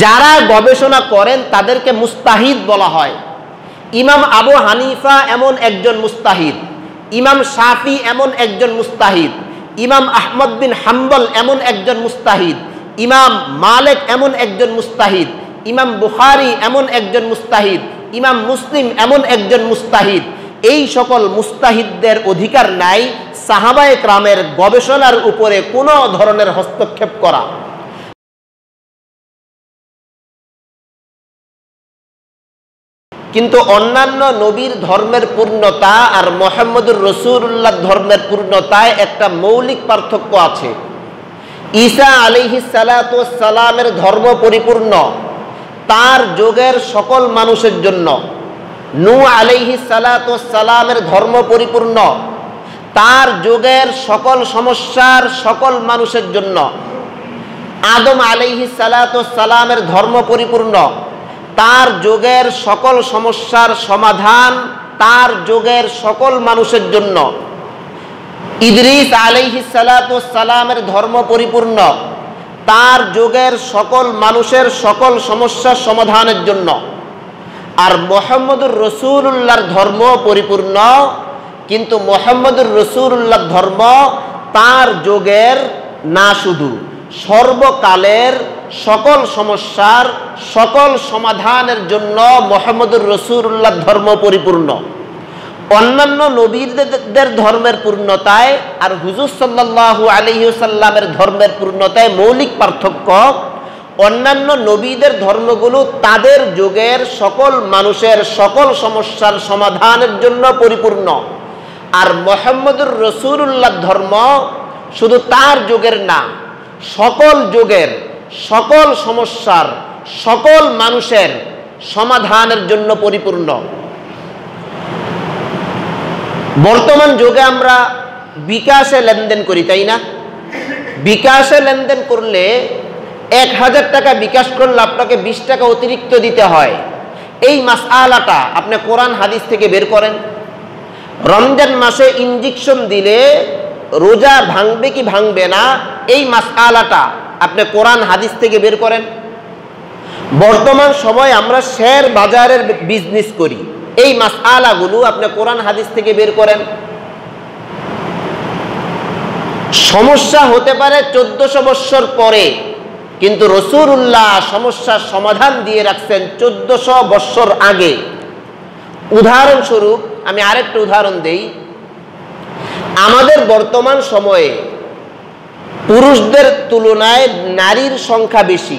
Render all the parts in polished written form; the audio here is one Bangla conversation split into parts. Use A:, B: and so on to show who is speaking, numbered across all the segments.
A: যারা গবেষণা করেন তাদেরকে মুস্তাহিদ বলা হয়। ইমাম আবু হানিফা এমন একজন মুস্তাহিদ, ইমাম শাফি এমন একজন মুস্তাহিদ, ইমাম আহমদ বিন হাম্বল এমন একজন মুস্তাহিদ, ইমাম মালিক এমন একজন মুস্তাহিদ, ইমাম বুখারী এমন একজন মুস্তাহিদ, ইমাম মুসলিম এমন একজন মুস্তাহিদ। এই সকল মুস্তাহিদদের অধিকার নাই সাহাবায়ে কেরামের গবেষণার উপরে কোনো ধরনের হস্তক্ষেপ করা। কিন্তু অন্যান্য নবীর ধর্মের পূর্ণতা আর মুহাম্মদুর রাসূলুল্লাহ ধর্মের পূর্ণতায় একটা মৌলিক পার্থক্য আছে। ঈসা আলাইহিস সালাতু ওয়াস সালামের ধর্ম পরিপূর্ণ তার যুগের সকল মানুষের জন্য। নূহ আলাইহিস সালাতু ওয়াস সালামের ধর্ম পরিপূর্ণ তার যুগের সকল সমস্যার সকল মানুষের জন্য। আদম আলাইহিস সালাতু ওয়াস সালামের ধর্ম পরিপূর্ণ তার যুগের সকল সমস্যার সমাধান তার যুগের সকল মানুষের জন্য। ইদ্রিস আলাইহিস সালাতু ওয়াস সালামের ধর্ম পরিপূর্ণ তার যুগের সকল মানুষের সকল সমস্যার সমাধানের জন্য। আর মুহাম্মদুর রাসূলুল্লাহর ধর্ম পরিপূর্ণ, কিন্তু মুহাম্মদুর রাসূলুল্লাহর ধর্ম তার যুগের না, শুধু সর্বকালের সকল সমস্যার সকল সমাধানের জন্য মুহাম্মদুর রাসূলুল্লাহর ধর্ম পরিপূর্ণ। অন্যান্য নবীদের ধর্মের পূর্ণতায় আর হুজুর সাল্লাল্লাহু আলাইহি ওয়াসাল্লামের ধর্মের পূর্ণতায় মৌলিক পার্থক্য। অন্যান্য নবীদের ধর্মগুলো তাদের যুগের সকল মানুষের সকল সমস্যার সমাধানের জন্য পরিপূর্ণ, আর মুহাম্মদুর রাসূলুল্লাহর ধর্ম শুধু তার যুগের না, সকল যুগের সকল সমস্যার সকল মানুষের সমাধানের জন্য পরিপূর্ণ। বর্তমান যুগে আমরা বিকাশে লেনদেন করি, তাই না? বিকাশে লেনদেন করলে 1000 টাকা বিকাশ করলে আপনাকে 20 টাকা অতিরিক্ত দিতে হয়। এই মাসআলাটা আপনি কোরআন হাদিস থেকে বের করেন। রমজান মাসে ইনজেকশন দিলে রোজা ভাঙবে কি ভাঙবে না, এই মাসআলাটা আপনি কোরআন হাদিস থেকে বের করেন। বর্তমান সময় আমরা শেয়ার বাজারের বিজনেস করি, এই মাসআলাগুলো আপনি কোরআন হাদিস থেকে বের করেন। সমস্যা হতে পারে 1400 বছর পরে, কিন্তু রাসূলুল্লাহ সমস্যার সমাধান দিয়ে রাখছেন 1400 বছর আগে। উদাহরণস্বরূপ আমি আরেকটা উদাহরণ দেই। আমাদের বর্তমান সময়ে পুরুষদের তুলনায় নারীর সংখ্যা বেশি,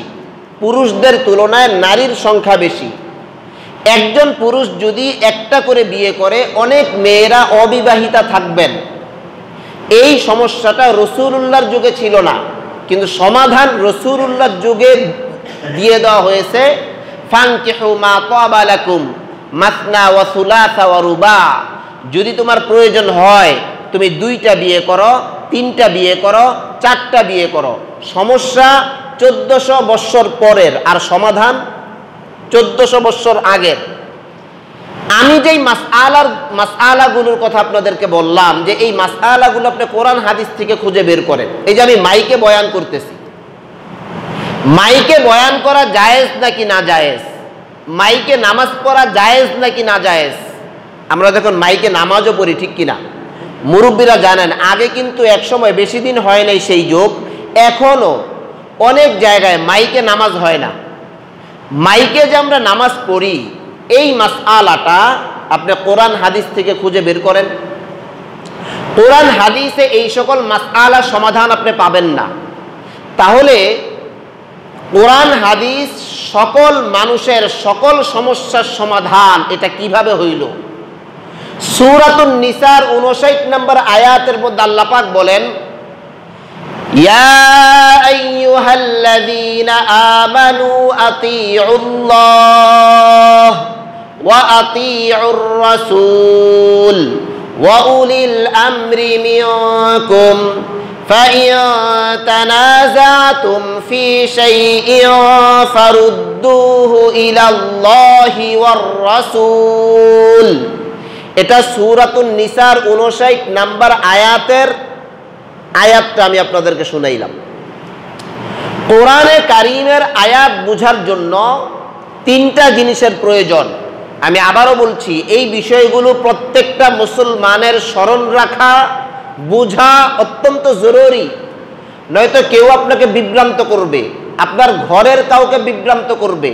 A: পুরুষদের তুলনায় নারীর সংখ্যা বেশি। একজন পুরুষ যদি একটা করে বিয়ে করে, অনেক মেয়েরা অবিবাহিতা থাকবেন। এই সমস্যাটা রাসূলুল্লাহর যুগে ছিল না, কিন্তু সমাধান রাসূলুল্লাহর যুগে দিয়ে দেওয়া হয়েছে। ফানকিহু মা তাবা লাকুম মাসনা ওয়া সুলাসা ওয়া রুবা। যদি তোমার প্রয়োজন হয় তুমি 2টা বিয়ে করো, 3টা বিয়ে করো, 4টা বিয়ে করো। সমস্যা 1400 বছর পরের, আর সমাধান 1400 বছর আগের। আমি যেই মাসআলাগুলোর কথা আপনাদেরকে বললাম, যে এই মাসআলাগুলো আপনি কোরআন হাদিস থেকে খুঁজে বের করেন। এই যে আমি মাইকে বয়ান করতেছি, মাইকে বয়ান করা জায়েজ নাকি না জায়েজ, মাইকে নামাজ পড়া জায়েজ নাকি না জায়েজ। আমরা যখন মাইকে নামাজও পড়ি, ঠিক কিনা? মুরব্বীরা জানেন, আগে কিন্তু এক সময়, বেশি দিন হয় নাই সেই যুগ, এখনো অনেক জায়গায় মাইকে নামাজ হয় না। মাইকে যে আমরা নামাজ পড়ি, এই মাসআলাটা আপনি কোরআন হাদিস থেকে খুঁজে বের করেন। কোরআন হাদিসে এই সকল মাসআলার সমাধান আপনি পাবেন না। তাহলে কোরআন হাদিস সকল মানুষের সকল সমস্যার সমাধান, এটা কিভাবে হইল? সূরাতুন নিসার 59 নম্বর আয়াতের মধ্যে আল্লাহ পাক বলেন, ইয়া আইয়ুহাল্লাযীনা আমানু আতিউল্লাহ ওয়া আতিউর রাসূল ওয়া উলিল আমরি মিনকুম فإن تنازعتم في شيء فردوه إلى الله والرسول। এটা সূরাতুন নিসার 59 নম্বর আয়াতটা আমি আপনাদেরকে শুনাইলাম। কোরআনে কারিমের আয়াত বোঝার জন্য তিনটা জিনিসের প্রয়োজন। আমি আবারও বলছি, এই বিষয়গুলো প্রত্যেকটা মুসলমানের স্মরণ রাখা, বোঝা অত্যন্ত জরুরি। নয়তো কেউ আপনাকে বিভ্রান্ত করবে, আপনার ঘরের কাউকে বিভ্রান্ত করবে।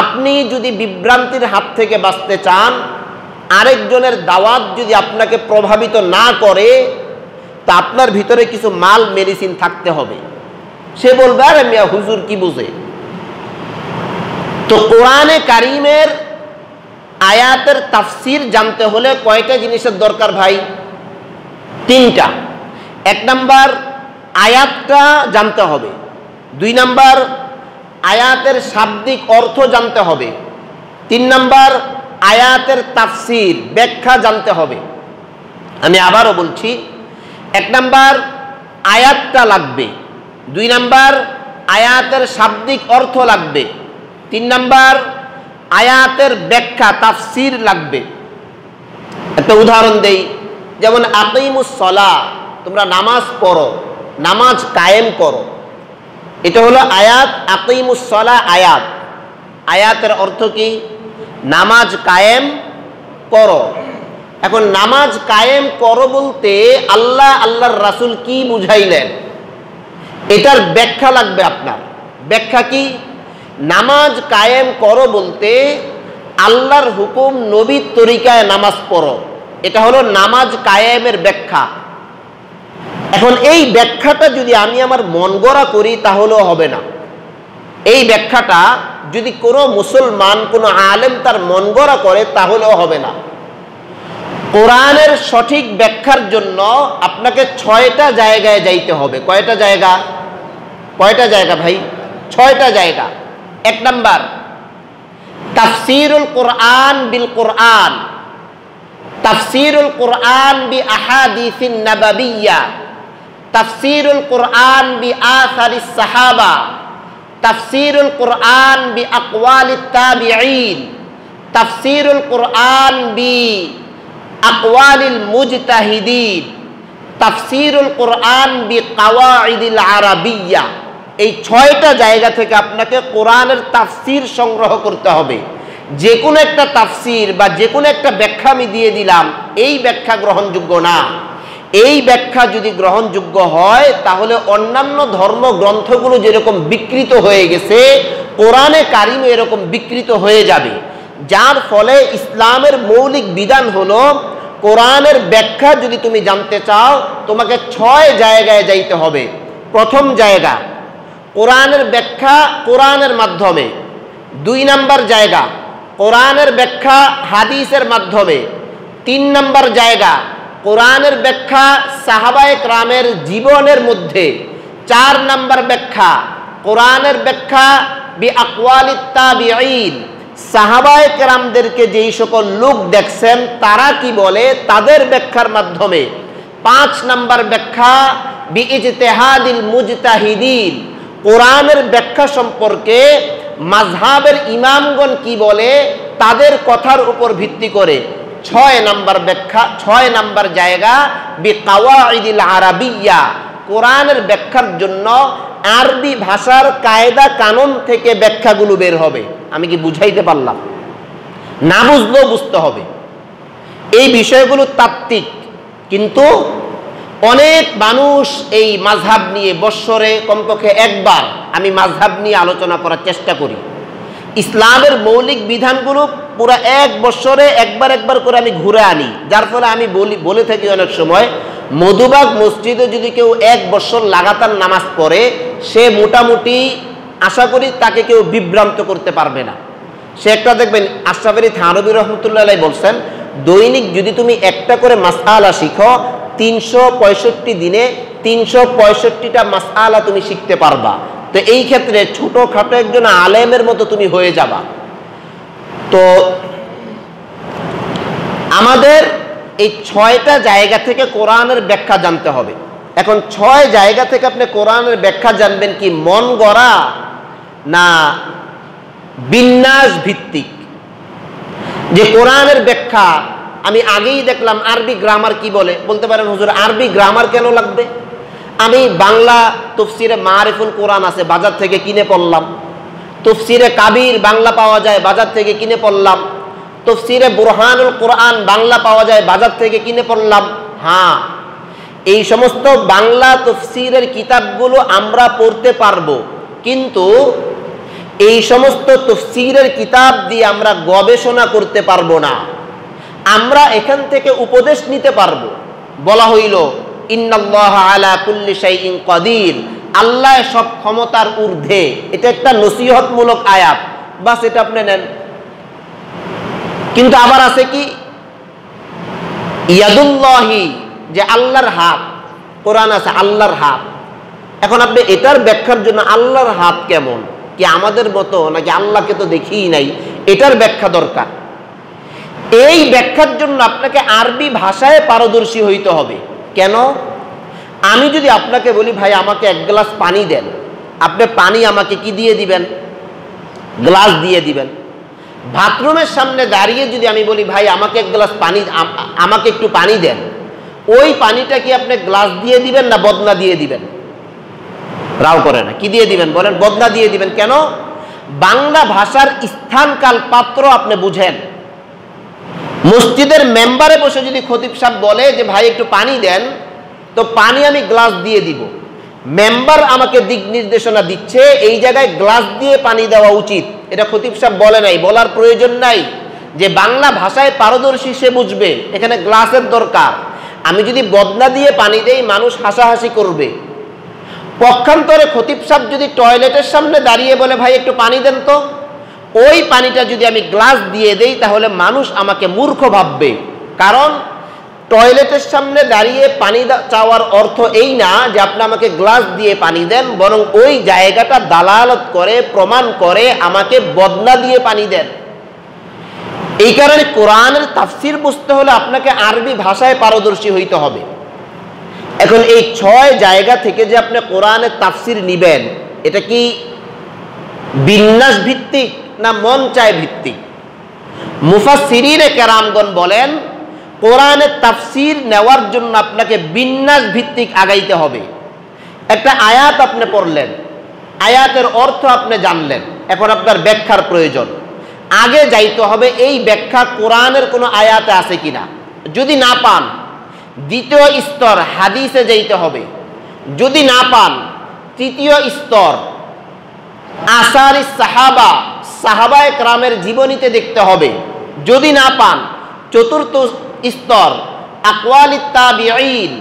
A: আপনি যদি বিভ্রান্তির হাত থেকে বাঁচতে চান, আরেকজনের দাওয়াত যদি আপনাকে প্রভাবিত না করে, তা আপনার ভিতরে কিছু মাল মেডিসিন থাকতে হবে। সে বলবে, আরে মিয়া হুজুর কি বুঝে। তো কোরআনে কারিমের আয়াতের তাফসির জানতে হলে কয়টা জিনিসের দরকার ভাই? তিনটা। এক নাম্বার, আয়াতটা জানতে হবে। দুই নাম্বার, আয়াতের শাব্দিক অর্থ জানতে হবে। তিন নাম্বার, আয়াতের তাফসির ব্যাখ্যা জানতে হবে। আমি আবারও বলছি, এক নাম্বার আয়াতটা লাগবে, দুই নাম্বার আয়াতের শাব্দিক অর্থ লাগবে, তিন নাম্বার আয়াতের ব্যাখ্যা তাফসির লাগবে। একটা উদাহরণ দেই, যেমন আকিমুস সালাহ, তোমরা নামাজ পড়ো, নামাজ কায়েম করো, এটা হলো আয়াত। আকিমুস সালাহ আয়াত, আয়াতের অর্থ কি? নামাজ কায়েম করো। এখন নামাজ কায়েম করো বলতে আল্লাহ আল্লাহর রাসূল কি বুঝাইলেন, এটার ব্যাখ্যা লাগবে আপনার। ব্যাখ্যা কি? নামাজ কায়েম করো বলতে আল্লাহর হুকুম, নবীর তরিকায় নামাজ পড়ো, এটা হলো নামাজ কায়েমের ব্যাখ্যা। এখন এই ব্যাখ্যাটা যদি আমি আমার মন গড়া করি তাহলেও হবে না। এই ব্যাখ্যাটা যদি কোনো মুসলমান, কোনো আলেম তার মন গড়া করে তাহলেও হবে না। কোরআনের সঠিক ব্যাখ্যার জন্য আপনাকে 6টা জায়গায় যাইতে হবে। কয়টা জায়গা? কয়টা জায়গা ভাই? 6টা জায়গা। এক নাম্বার, তাফসীরুল কোরআন বিল কোরআন, তাফসীরুল কোরআন বি আহাদিসিন নাবাবিয়্যা, তাফসীরুল কোরআন বি আসারিস সাহাবা, তাফসীরুল কোরআন বি আকওয়ালিত তাবিঈন, তাফসীরুল কোরআন বি আকওয়ালিল মুজতাহিদিন, তাফসীরুল কোরআন বি কাওয়াইদিল আরাবিয়্যা। এই 6টা জায়গা থেকে আপনাকে কোরআনের তাফসীর সংগ্রহ করতে হবে। যে কোনো একটা তাফসীর বা যে কোনো একটা ব্যাখ্যা আমি দিয়ে দিলাম, এই ব্যাখ্যা গ্রহণযোগ্য না। এই ব্যাখ্যা যদি গ্রহণযোগ্য হয় তাহলে অন্যান্য ধর্মগ্রন্থগুলো যেরকম বিকৃত হয়ে গেছে, কোরআনে কারিমে এরকম বিকৃত হয়ে যাবে। যার ফলে ইসলামের মৌলিক বিধান হলো, কোরআনের ব্যাখ্যা যদি তুমি জানতে চাও তোমাকে 6 জায়গায় যাইতে হবে। প্রথম জায়গা, কোরআনের ব্যাখ্যা কোরআনের মাধ্যমে। 2 নাম্বার জায়গা, কোরআনের ব্যাখ্যা হাদিসের মাধ্যমে। 3 নাম্বার জায়গা, কোরআনের ব্যাখ্যা সাহাবায়ে কেরামের জীবনের মধ্যে। 4 নাম্বার ব্যাখ্যা, কোরআনের ব্যাখ্যা বি আকওয়ালিত তাবিঈন, সাহাবায়ে কেরামদেরকে যেই সকল লোক দেখছেন তারা কি বলে তাদের ব্যাখ্যার মাধ্যমে। 5 নাম্বার ব্যাখ্যা বি ইজতিহাদিল মুজতাহিদিন, কোরআনের ব্যাখ্যা সম্পর্কে মাযহাবের ইমামগণ কি বলে তাদের কথার উপর ভিত্তি করে। 6 নাম্বার ব্যাখ্যা, 6 নাম্বার জায়গা বি কাওয়াইদিল আরাবিয়্যা, কোরআনের ব্যাখ্যার জন্য আরবি ভাষার কায়দা কানুন থেকে ব্যাখ্যাগুলো বের হবে। আমি কি বুঝাইতে পারলাম? না বুঝলেও বুঝতে হবে। এই বিষয়গুলো তাত্ত্বিক, কিন্তু অনেক মানুষ এই মাযহাব নিয়ে বৎসরে কমপক্ষে একবার আমি মাযহাব নিয়ে আলোচনা করার চেষ্টা করি। ইসলামের মৌলিক বিধানগুলো পুরো 1 বৎসরে একবার করে আমি ঘুরে আনি। যার ফলে আমি বলে থাকি অনেক সময়, মধুবাগ মসজিদে যদি কেউ 1 বৎসর লাগাতার নামাজ পড়ে, সে মোটামুটি আশা করি তাকে কেউ বিভ্রান্ত করতে পারবে না। সে একটা দেখবেন, আশরাফ আলী থানভী রহমতুল্লাহ আলাইহি বলছেন, দৈনিক যদি তুমি একটা করে মাসআলা শিখো, 365 দিনে 365টা মাসআলা তুমি শিখতে পারবা। তো এই ক্ষেত্রে ছোটখাটো একজন আলেমের মতো তুমি হয়ে যাবা। তো আমাদের এই 6টা জায়গা থেকে কোরআনের ব্যাখ্যা জানতে হবে। এখন 6 জায়গা থেকে আপনি কোরআনের ব্যাখ্যা জানবেন কি মন গড়া না বিন্যাস ভিত্তিক? যে কোরআনের ব্যাখ্যা আমি আগেই দেখলাম আরবি গ্রামার কি বলে। বলতে পারেন হুজুর আরবি গ্রামার কেন লাগবে? আমি বাংলা তাফসীরে মারিফুল কোরআন আছে, বাজার থেকে কিনে পড়লাম। তাফসীরে কাবির বাংলা পাওয়া যায়, বাজার থেকে কিনে পড়লাম। তাফসীরে বুরহানুল কোরআন বাংলা পাওয়া যায়, বাজার থেকে কিনে পড়লাম। হ্যাঁ, এই সমস্ত বাংলা তাফসীরের কিতাবগুলো আমরা পড়তে পারবো, কিন্তু এই সমস্ত তাফসীরের কিতাব দিয়ে আমরা গবেষণা করতে পারবো না। আমরা এখান থেকে উপদেশ নিতে পারবো। বলা হইল ইন্নাল্লাহা আলা কুল্লি শাইইন কাদির, আল্লাহ সব ক্ষমতার ঊর্ধ্বে। এটা একটা নসিহতমূলক আয়াত, বাস এটা আপনি নেন। কিন্তু আবার আছে কি ইয়াদুল্লাহি, যে আল্লাহর হাত, কোরআন আছে আল্লাহর হাত। এখন আপনি এটার ব্যাখ্যার জন্য আল্লাহর হাত কেমন, কি আমাদের মতো নাকি আল্লাহকে তো দেখিই নাই, এটার ব্যাখ্যা দরকার। এই ব্যাখ্যার জন্য আপনাকে আরবি ভাষায় পারদর্শী হইতে হবে। কেন? আমি যদি আপনাকে বলি ভাই আমাকে এক গ্লাস পানি দেন, আপনি পানি আমাকে কি দিয়ে দিবেন? গ্লাস দিয়ে দিবেন। বাথরুমের সামনে দাঁড়িয়ে যদি আমি বলি ভাই আমাকে এক গ্লাস পানি, আমাকে একটু পানি দেন, ওই পানিটা কি আপনি গ্লাস দিয়ে দিবেন না বদনা দিয়ে দিবেন? রাও করে না, কি দিয়ে দিবেন বলেন? বদনা দিয়ে দিবেন। কেন? বাংলা ভাষার স্থান কাল পাত্র আপনি বুঝেন। মসজিদের মেম্বারে বসে যদি খতিব সাহেব বলে যে ভাই একটু পানি দেন, তো পানি আমি গ্লাস দিয়ে দিব। মেম্বার আমাকে দিক নির্দেশনা দিচ্ছে, এই জায়গায় গ্লাস দিয়ে পানি দেওয়া উচিত, এটা খতিব সাহেব বলে নাই, বলার প্রয়োজন নাই। যে বাংলা ভাষায় পারদর্শী সে বুঝবে এখানে গ্লাসের দরকার। আমি যদি বদনা দিয়ে পানি দেই, মানুষ হাসাহাসি করবে। পক্ষান্তরে খতিব সাহেব যদি টয়লেটের সামনে দাঁড়িয়ে বলে ভাই একটু পানি দেন, তো ওই পানিটা যদি আমি গ্লাস দিয়ে দেই, তাহলে মানুষ আমাকে মূর্খ ভাববে। কারণ টয়লেটের সামনে দাঁড়িয়ে পানি চাওয়ার অর্থ এই না যে আপনি আমাকে গ্লাস দিয়ে পানি দেন, বরং ওই জায়গাটা দালালত করে, প্রমাণ করে আমাকে বদনা দিয়ে পানি দেন। এই কারণে কোরআনের তাফসীর বুঝতে হলে আপনাকে আরবি ভাষায় পারদর্শী হইতে হবে। এখন এই 6 জায়গা থেকে যে আপনি কোরআনের তাফসীর নিবেন, এটা কি বিন্যাস ভিত্তিক না মন চায় ভিত্তিক? মুফাসসিরিনে কেরামগণ বলেন কোরআনের তাফসীর নেওয়ার জন্য আপনাকে বিন্যাস ভিত্তিক আগাইতে হবে। একটা আয়াত আপনি পড়লেন, আয়াতের অর্থ আপনি জানলেন, এখন আপনার ব্যাখ্যার প্রয়োজন। আগে যাইতে হবে এই ব্যাখ্যা কোরআনের কোনো আয়াতে আছে কিনা। যদি না পান, দ্বিতীয় স্তর হাদিসে যাইতে হবে। যদি না পান, তৃতীয় স্তর আসারি সাহাবা, সাহাবায়ে কেরামের জীবনীতে দেখতে হবে। যদি না পান, চতুর্থ স্তর আকওয়ালিত তাবিঈন,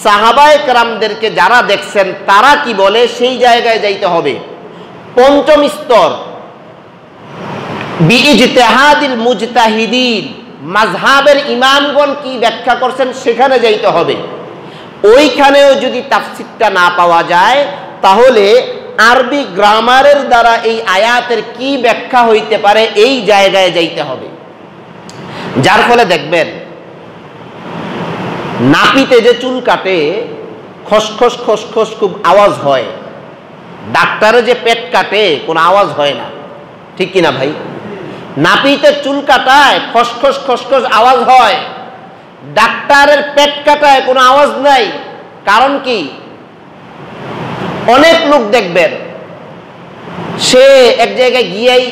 A: সাহাবায়ে কেরামদেরকে যারা দেখছেন তারা কি বলে সেই জায়গায় যাইতে হবে। পঞ্চম স্তর বিইজতিহাদিল মুজতাহিদিন, মাযহাবের ইমামগণ কি ব্যাখ্যা করছেন সেখানে যাইতে হবে। ওইখানেও যদি তাফসীরটা না পাওয়া যায়, তাহলে আরবি গ্রামারের দ্বারা এই আয়াতের কি ব্যাখ্যা হইতে পারে এই জায়গায় যাইতে হবে। যার ফলে দেখবেন নাপিতে যে চুল কাটে খসখস খসখস খুব আওয়াজ হয়, ডাক্তারে যে পেট কাটে কোনো আওয়াজ হয় না, ঠিক কিনা ভাই? নাপিতে চুল কাটায় খসখস খসখস আওয়াজ হয়, ডাক্তারের পেট কাটায় কোনো আওয়াজ নাই। কারণ কি? অনেক লোক দেখবেন সে এক জায়গায় গিয়েই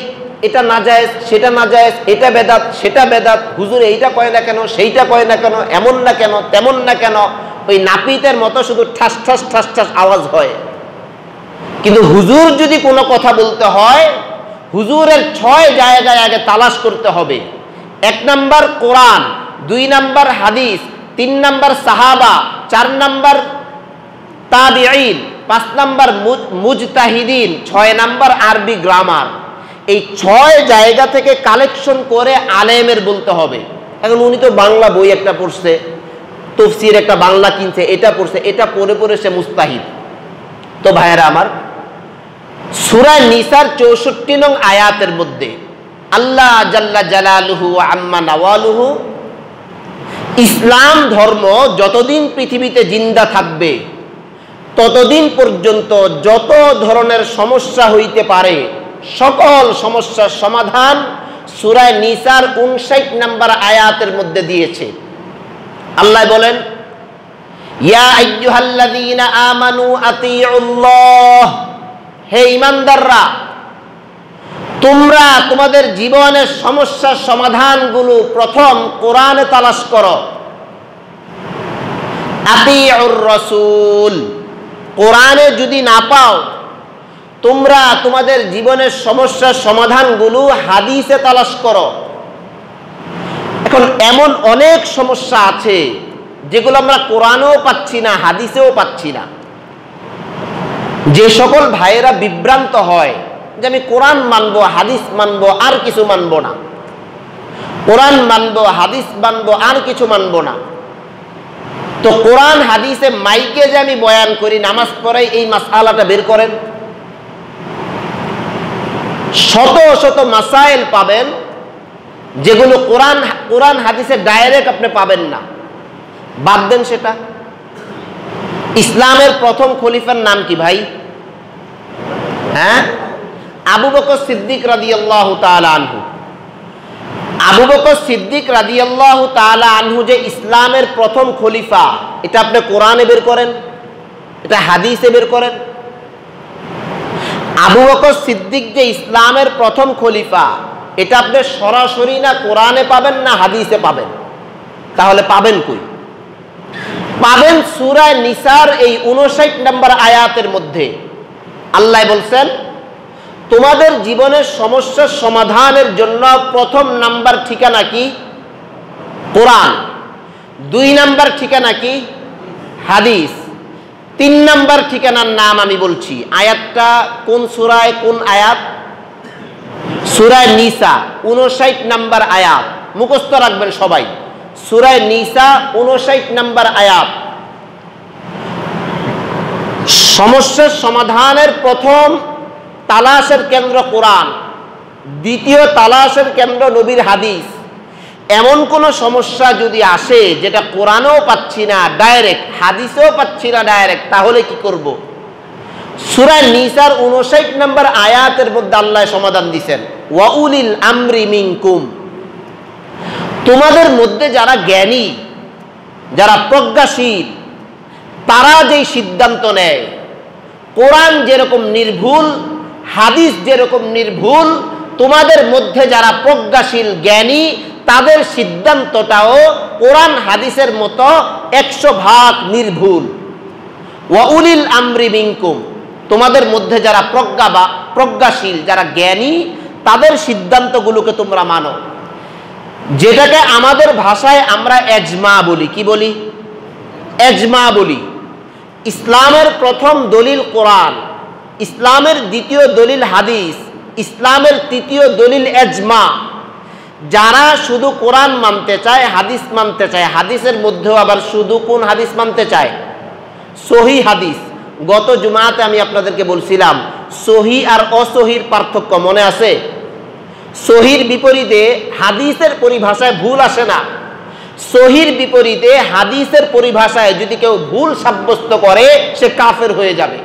A: এটা নাজায়েজ, সেটা নাজায়েজ, এটা বেদাত, সেটা বেদাত, হুজুর এইটা কয় না কেন, সেইটা কয় না কেন, এমন না কেন, তেমন না কেন, ওই নাপিতের মতো শুধু ঠাস ঠাস ঠাস ঠাস আওয়াজ হয়। কিন্তু হুজুর যদি কোনো কথা বলতে হয়, হুজুরের 6 জায়গায় আগে তালাশ করতে হবে। 1 নাম্বার কোরআন, 2 নাম্বার হাদিস, 3 নাম্বার সাহাবা, 4 নাম্বার তাবিঈন, 5 নাম্বার মুজতাহিদিন, 6 নাম্বার আরবি গ্রামার। এই 6 জায়গা থেকে কালেকশন করে আলেমের বলতে হবে। এখন উনি তো বাংলা বই একটা পড়ছে, তাফসীর একটা বাংলা কিনছে, এটা পড়ছে, এটা পড়ে পড়ে সে মুস্তাহিদ। তো ভাইয়েরা আমার, সূরা নিসার 64 নং আয়াতের মধ্যে আল্লাহ জাল্লা জালালুহু ওয়া আম্মা নাওয়ালুহু, ইসলাম ধর্ম যতদিন পৃথিবীতে জিন্দা থাকবে ততদিন পর্যন্ত যত ধরনের সমস্যা হইতে পারে সকল সমস্যার সমাধান সূরা নিসার 59 নম্বর আয়াতের মধ্যে দিয়েছে। আল্লাহ বলেন ইয়া আইয়ুহাল্লাযীনা আমানু আতিউল্লাহ, হে ঈমানদাররা, তোমরা তোমাদের জীবনের সমস্যার সমাধানগুলো প্রথম কোরআনে তালাশ করো। আতিউর রাসূল, কোরআনে যদি না পাও, তোমরা তোমাদের জীবনের সমস্যার সমাধানগুলো হাদিসে তালাশ করো। এখন এমন অনেক সমস্যা আছে যেগুলো আমরা কোরআনেও পাচ্ছি না, হাদিসেও পাচ্ছি না। যে সকল ভাইয়েরা বিভ্রান্ত হয় যে আমি কোরআন মানবো, হাদিস মানবো, আর কিছু মানবো না, কোরআন মানবো, হাদিস মানবো, আর কিছু মানবো না, তো কোরআন হাদিসে মাইকে যে আমি বয়ান করি, নামাজ পড়াই, এই মাসআলাটা বের করেন। শত শত মাসাইল পাবেন যেগুলো কোরআন হাদিসে ডাইরেক্ট আপনি পাবেন না। বাদ দেন সেটা। ইসলামের প্রথম খলিফার নাম কি ভাই? হ্যাঁ, আবু বকর সিদ্দিক রাদিয়াল্লাহু তাআলা আনহু। আবু বকর সিদ্দিক রাদিয়াল্লাহু তাআলা আনহু যে ইসলামের প্রথম খলিফা, এটা আপনি কোরআনে বের করেন, এটা হাদিসে বের করেন। আবু বকর সিদ্দিক যে ইসলামের প্রথম খলিফা, এটা আপনি সরাসরি না কোরআনে পাবেন না হাদিসে পাবেন। তাহলে পাবেন কই? পাবেন সূরা নিসার এই 59 নম্বর আয়াতের মধ্যে। আল্লাহ বলছেন, তোমাদের জীবনের সমস্যার সমাধানের জন্য প্রথম নাম্বার ঠিকানা কি? কোরআন। 2 নাম্বার ঠিকানা কি? হাদিস। 3 নাম্বার ঠিকানার নাম আমি বলছি। আয়াতটা কোন সূরায়, কোন আয়াত? সূরা নিসা 59 নাম্বার আয়াত, মুখস্থ রাখবেন সবাই। সূরা নিসা 59 নাম্বার আয়াত। সমস্যার সমাধানের প্রথম তালাশের কেন্দ্র কোরআন, দ্বিতীয় তালাশের কেন্দ্র নবীর হাদিস। এমন কোন সমস্যা যদি আসে যেটা কোরআনেও পাচ্ছি না ডাইরেক্ট, হাদিসেও পাচ্ছি না ডাইরেক্ট, তাহলে কি করব? সূরা নিসার 59 নম্বর আয়াতের মধ্যে আল্লাহ সমাধান দিবেন, ওয়া উলিল আমরি মিনকুম, তোমাদের মধ্যে যারা জ্ঞানী, যারা প্রজ্ঞাশীল, তারা যেই সিদ্ধান্ত নেয়, কোরআন যেরকম নির্ভুল, হাদিস যেরকম নির্ভুল, তোমাদের মধ্যে যারা প্রজ্ঞাশীল জ্ঞানী, তাদের সিদ্ধান্তটাও কোরআন হাদিসের মতো 100% নির্ভুল। ওয়া উলিল আমরি মিনকুম, তোমাদের মধ্যে যারা প্রজ্ঞাশীল, যারা জ্ঞানী, তাদের সিদ্ধান্তগুলোকে তোমরা মানো। যেটাকে আমাদের ভাষায় আমরা এজমা বলি। কি বলি? এজমা বলি। ইসলামের প্রথম দলিল কোরআন, ইসলামের দ্বিতীয় দলিল হাদিস, ইসলামের তৃতীয় দলিল এজমা। যারা শুধু কোরআন মানতে চায়, হাদিস মানতে চায়, হাদিসের মধ্যেও আবার শুধু কোন হাদিস মানতে চায়? সহি হাদিস। গত জুমাতে আমি আপনাদেরকে বলছিলাম সহি আর অসহির পার্থক্য মনে আছে? সহির বিপরীতে হাদিসের পরিভাষায় ভুল আসে না। সহির বিপরীতে হাদিসের পরিভাষায় যদি কেউ ভুল সাব্যস্ত করে, সে কাফের হয়ে যাবে।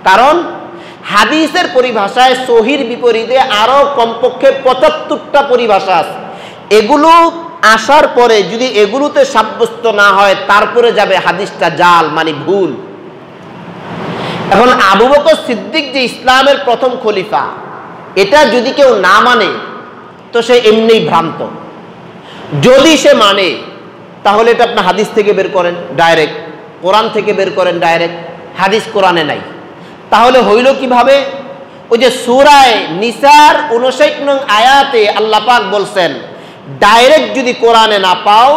A: কারণ হাদিসের পরিভাষায় সহির বিপরীতে আরো কমপক্ষে 75টা পরিভাষা আছে। এগুলো আসার পরে যদি এগুলোতে সাব্যস্ত না হয়, তারপরে যাবে হাদিসটা জাল, মানে ভুল। এখন আবু বকর সিদ্দিক যে ইসলামের প্রথম খলিফা, এটা যদি কেউ না মানে তো সে এমনিই ভ্রান্ত। যদি সে মানে, তাহলে এটা আপনি হাদিস থেকে বের করেন ডাইরেক্ট, কোরআন থেকে বের করেন ডাইরেক্ট, হাদিস কোরআনে নাই। তাহলে হইল কিভাবে? ওই যে সূরা নিসার 59 নং আয়াতে আল্লাহ পাক বলছেন, ডাইরেক্ট যদি কোরআনে না পাও,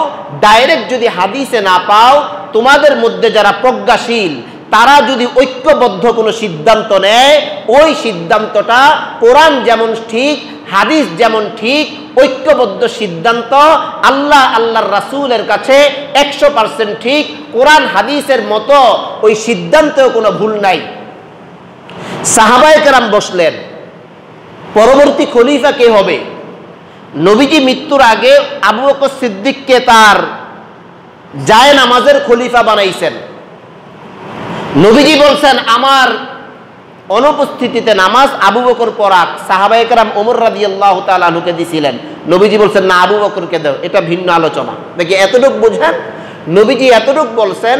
A: ডাইরেক্ট যদি হাদিসে না পাও, তোমাদের মধ্যে যারা প্রজ্ঞাশীল, তারা যদি ঐক্যবদ্ধ কোনো সিদ্ধান্ত নেয়, ওই সিদ্ধান্তটা কোরআন যেমন ঠিক, হাদিস যেমন ঠিক, ঐক্যবদ্ধ সিদ্ধান্ত আল্লাহর রাসূলের কাছে 100% ঠিক। কোরআন হাদিসের মতো ওই সিদ্ধান্তেও কোনো ভুল নাই। সাহাবায়ে কেরাম বসলেন, পরবর্তী খলিফা কে হবে? নবীজি মৃত্যুর আগে আবু বকর সিদ্দিককে তার জায়ে নামাজের খলিফা বানাইছেন। নবীজি বলছেন, আমার অনুপস্থিতিতে নামাজ আবু বকর পড়াক। সাহাবায়ে কেরাম ওমর রাদিয়াল্লাহু তাআলা আনহুকে দিছিলেন। নবীজি বলছেন, না, আবু বকরকে দাও। এটা ভিন্ন আলোচনা। দেখি এতটুকু বুঝেন। নবীজি এতটুকু বলছেন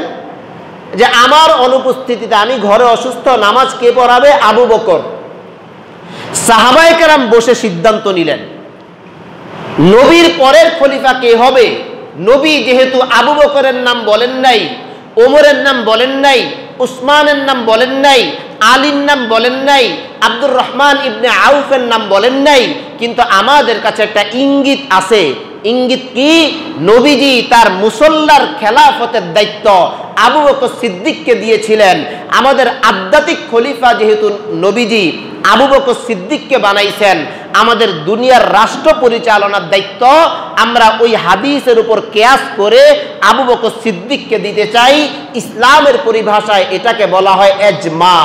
A: যে আমার অনুপস্থিতিতে, আমি ঘরে অসুস্থ, নামাজ কে পড়াবে? আবু বকর। সাহাবায়ে কেরাম বসে সিদ্ধান্ত নিলেন নবীর পরের খলিফা কে হবে। নবী যেহেতু আবু বকরের নাম বলেন নাই, ওমরের নাম বলেন নাই, উসমানের নাম বলেন নাই, আলীর নাম বলেন নাই, আব্দুর রহমান ইবনে আউফের নাম বলেন নাই, কিন্তু আমাদের কাছে একটা ইঙ্গিত আছে। ইঙ্গিত কি? নবীজি তার মুসল্লার খেলাফতের দায়িত্ব আবু বকর সিদ্দিককে দিয়েছিলেন। আমাদের আধ্যাত্মিক খলিফা যেহেতু নবীজি আবু বকর সিদ্দিককে বানাইছেন, আমাদের দুনিয়ার রাষ্ট্র পরিচালনার দায়িত্ব আমরা ওই হাদিসের উপর কিয়াস করে আবু বকর সিদ্দিককে দিতে চাই। ইসলামের পরিভাষায় এটাকে বলা হয় এজমা।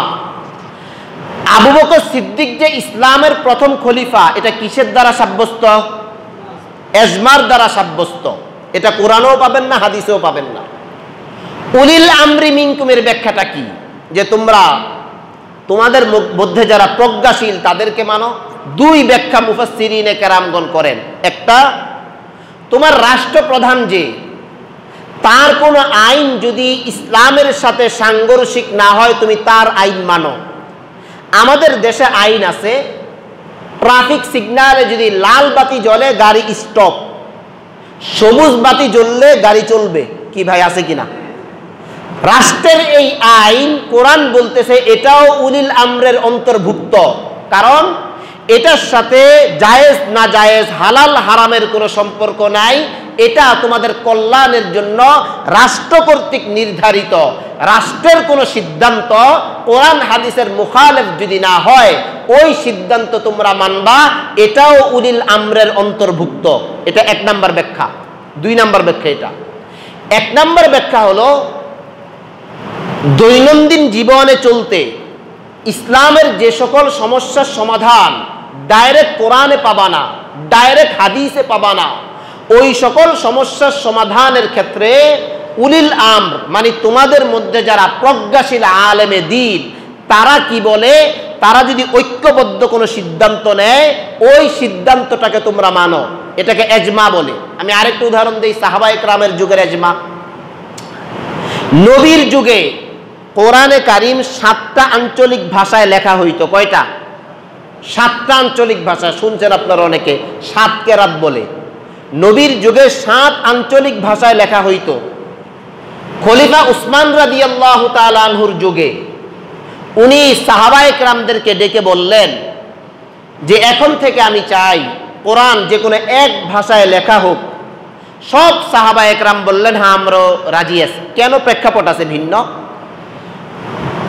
A: আবু বকর সিদ্দিক যে ইসলামের প্রথম খলিফা, এটা কিসের দ্বারা সাব্যস্ত? এজমার দ্বারা সাব্যস্ত। এটা কোরআনেও পাবেন না, হাদিসেও পাবেন না। উলিল আমরি মিনকুমের ব্যাখ্যাটা কি? যে তোমরা তোমাদের মধ্যে যারা প্রজ্ঞাশীল তাদেরকে মানো। দুই ব্যাখ্যা মুফাসসিরিনে কেরামগণ করেন। একটা, তোমার রাষ্ট্রপ্রধান যে, তার কোনো আইন যদি ইসলামের সাথে সাংঘর্ষিক না হয় তুমি তার আইন মানো। আমাদের দেশে আইন আছে, ট্রাফিক সিগন্যালে যদি লাল বাতি জ্বলে গাড়ি স্টপ, সবুজ বাতি জ্বললে গাড়ি চলবে। কি ভাই, আছে কিনা? রাষ্ট্রের এই আইন কোরআন বলতেছে এটাও উলিল আমরের অন্তর্ভুক্ত, কারণ এটার সাথে জায়েজ না জায়েজ, হালাল হারামের কোনো সম্পর্ক নাই। এটা তোমাদের কল্যাণের জন্য রাষ্ট্র কর্তৃক নির্ধারিত। রাষ্ট্রের কোনো সিদ্ধান্ত কোরআন হাদিসের মুখালেফ যদি না হয়, ওই সিদ্ধান্ত তোমরা মানবা, এটাও উলিল আমরের অন্তর্ভুক্ত। এটা এক নাম্বার ব্যাখ্যা। দুই নাম্বার ব্যাখ্যা এটা। এক নাম্বার ব্যাখ্যা হলো, দৈনন্দিন জীবনে চলতে ইসলামের যে সকল সমস্যার সমাধান ডাইরেক্ট কোরআনে পাবা না, ডাইরেক্ট হাদিসে পাবা না, ওই সকল সমস্যার সমাধানের ক্ষেত্রে উলিল আমর মানে তোমাদের মধ্যে যারা প্রজ্ঞাশীল আলেমে দ্বীন, তারা কি বলে? তারা যদি ঐক্যবদ্ধ কোনো সিদ্ধান্ত নেয়, ওই সিদ্ধান্তটাকে তোমরা মানো। এটাকে এজমা বলে। আমি আরেকটা উদাহরণ দিই, সাহাবায়ে কেরামের যুগের এজমা। নবীর যুগে কোরআনে কারিম 7টা আঞ্চলিক ভাষায় লেখা হইতো। কয়টা? 7টা আঞ্চলিক ভাষা। শুনছেন আপনারা অনেকে 7 কেরাত বলে। নবীর যুগে 7 আঞ্চলিক ভাষায় লেখা হইতো। খলিফা উসমান রাদিয়াল্লাহু তাআলা আনহুর যুগে উনি সাহাবায়ে কেরামদেরকে ডেকে বললেন যে এখন থেকে আমি চাই কোরআন যে কোনো এক ভাষায় লেখা হোক। সব সাহাবায়ে কেরাম বললেন হ্যাঁ, আমরাও রাজি আছি। কেন? প্রেক্ষাপট আছে ভিন্ন।